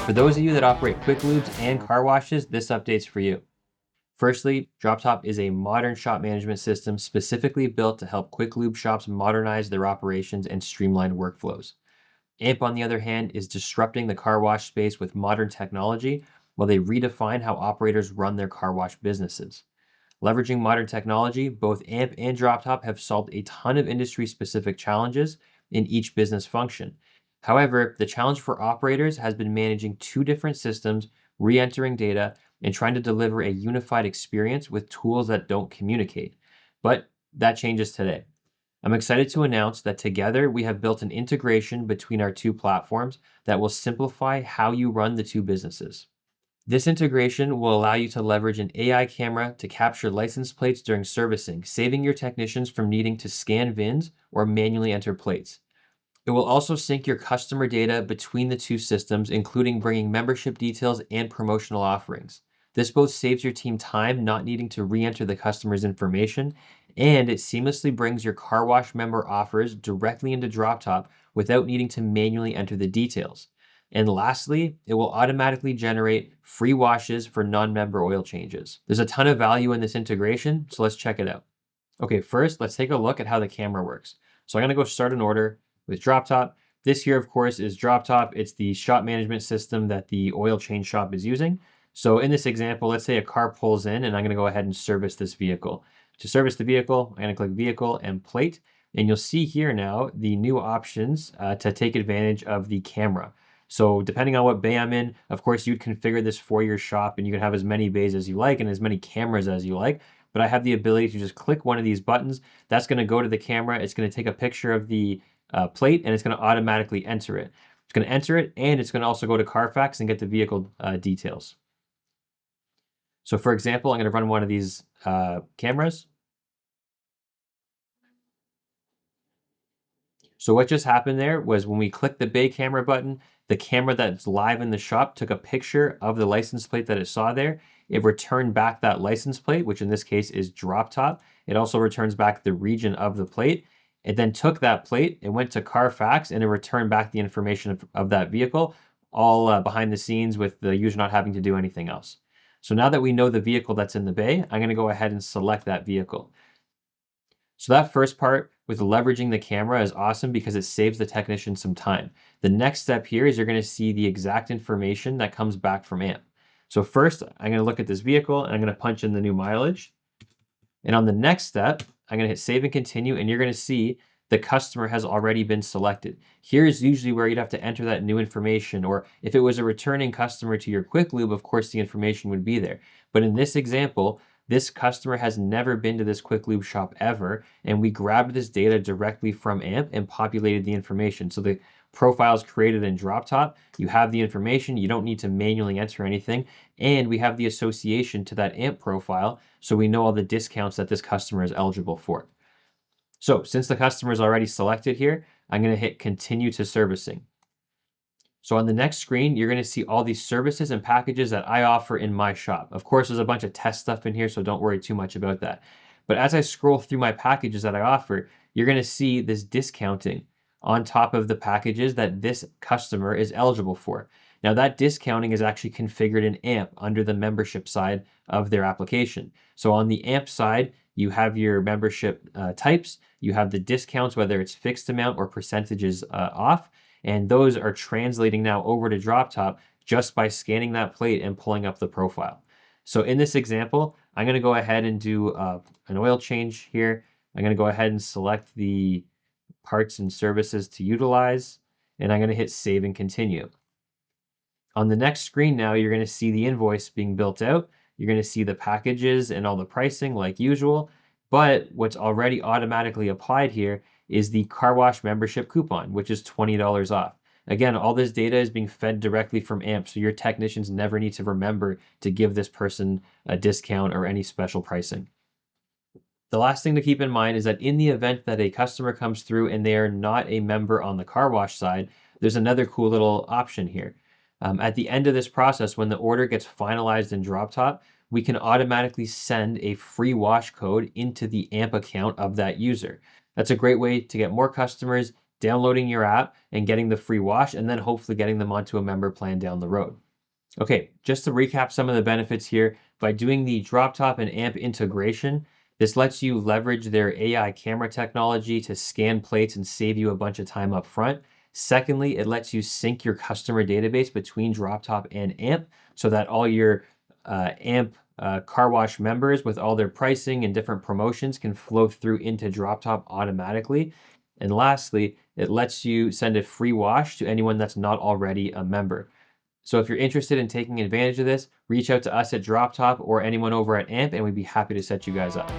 For those of you that operate quick lubes and car washes, this update's for you. Firstly, Droptop is a modern shop management system specifically built to help quick lube shops modernize their operations and streamline workflows. AMP, on the other hand, is disrupting the car wash space with modern technology while they redefine how operators run their car wash businesses. Leveraging modern technology, both AMP and Droptop have solved a ton of industry-specific challenges in each business function. However, the challenge for operators has been managing two different systems, re-entering data, and trying to deliver a unified experience with tools that don't communicate. But that changes today. I'm excited to announce that together we have built an integration between our two platforms that will simplify how you run the two businesses. This integration will allow you to leverage an AI camera to capture license plates during servicing, saving your technicians from needing to scan VINs or manually enter plates. It will also sync your customer data between the two systems, including bringing membership details and promotional offerings. This both saves your team time not needing to re-enter the customer's information, and it seamlessly brings your car wash member offers directly into Droptop without needing to manually enter the details. And lastly, it will automatically generate free washes for non-member oil changes. There's a ton of value in this integration, so let's check it out. Okay, first, let's take a look at how the camera works. So I'm gonna go start an order with Droptop. This here, of course, is Droptop. It's the shop management system that the oil change shop is using. So in this example, let's say a car pulls in and I'm gonna go ahead and service this vehicle. To service the vehicle, I'm gonna click Vehicle and Plate, and you'll see here now the new options to take advantage of the camera. So depending on what bay I'm in, of course, you'd configure this for your shop and you can have as many bays as you like and as many cameras as you like. But I have the ability to just click one of these buttons. That's going to go to the camera. It's going to take a picture of the plate and it's going to automatically enter it. It's going to enter it and it's going to also go to Carfax and get the vehicle details. So for example, I'm going to run one of these cameras. So what just happened there was when we clicked the bay camera button, the camera that's live in the shop took a picture of the license plate that it saw there. It returned back that license plate, which in this case is Droptop. It also returns back the region of the plate. It then took that plate, it went to Carfax, and it returned back the information of that vehicle, all behind the scenes with the user not having to do anything else. So now that we know the vehicle that's in the bay, I'm gonna go ahead and select that vehicle. So that first part with leveraging the camera is awesome because it saves the technician some time. The next step here is you're going to see the exact information that comes back from AMP. So first, I'm going to look at this vehicle and I'm going to punch in the new mileage. And on the next step, I'm going to hit save and continue, and you're going to see the customer has already been selected. Here's usually where you'd have to enter that new information, or if it was a returning customer to your Quick Lube, of course, the information would be there. But in this example, this customer has never been to this Quick Lube shop ever, and we grabbed this data directly from AMP and populated the information. So the profile is created in Droptop. You have the information, you don't need to manually enter anything, and we have the association to that AMP profile, so we know all the discounts that this customer is eligible for. So since the customer is already selected here, I'm going to hit continue to servicing. So on the next screen, you're going to see all these services and packages that I offer in my shop. Of course, there's a bunch of test stuff in here, so don't worry too much about that. But as I scroll through my packages that I offer, you're going to see this discounting on top of the packages that this customer is eligible for. Now that discounting is actually configured in AMP under the membership side of their application. So on the AMP side, you have your membership types, you have the discounts, whether it's fixed amount or percentages off, and those are translating now over to Droptop just by scanning that plate and pulling up the profile. So in this example, I'm going to go ahead and do an oil change here. I'm going to go ahead and select the parts and services to utilize, and I'm going to hit save and continue. On the next screen now, you're going to see the invoice being built out. You're going to see the packages and all the pricing like usual, but what's already automatically applied here is the car wash membership coupon, which is $20 off. Again, all this data is being fed directly from AMP, so your technicians never need to remember to give this person a discount or any special pricing. The last thing to keep in mind is that in the event that a customer comes through and they are not a member on the car wash side, there's another cool little option here. At the end of this process, when the order gets finalized in Droptop, we can automatically send a free wash code into the AMP account of that user. That's a great way to get more customers, downloading your app and getting the free wash, and then hopefully getting them onto a member plan down the road. Okay, just to recap some of the benefits here, by doing the Droptop and AMP integration, this lets you leverage their AI camera technology to scan plates and save you a bunch of time up front. Secondly, it lets you sync your customer database between Droptop and AMP so that all your AMP car wash members with all their pricing and different promotions can flow through into Droptop automatically. And lastly, it lets you send a free wash to anyone that's not already a member. So if you're interested in taking advantage of this, reach out to us at Droptop or anyone over at AMP, and we'd be happy to set you guys up.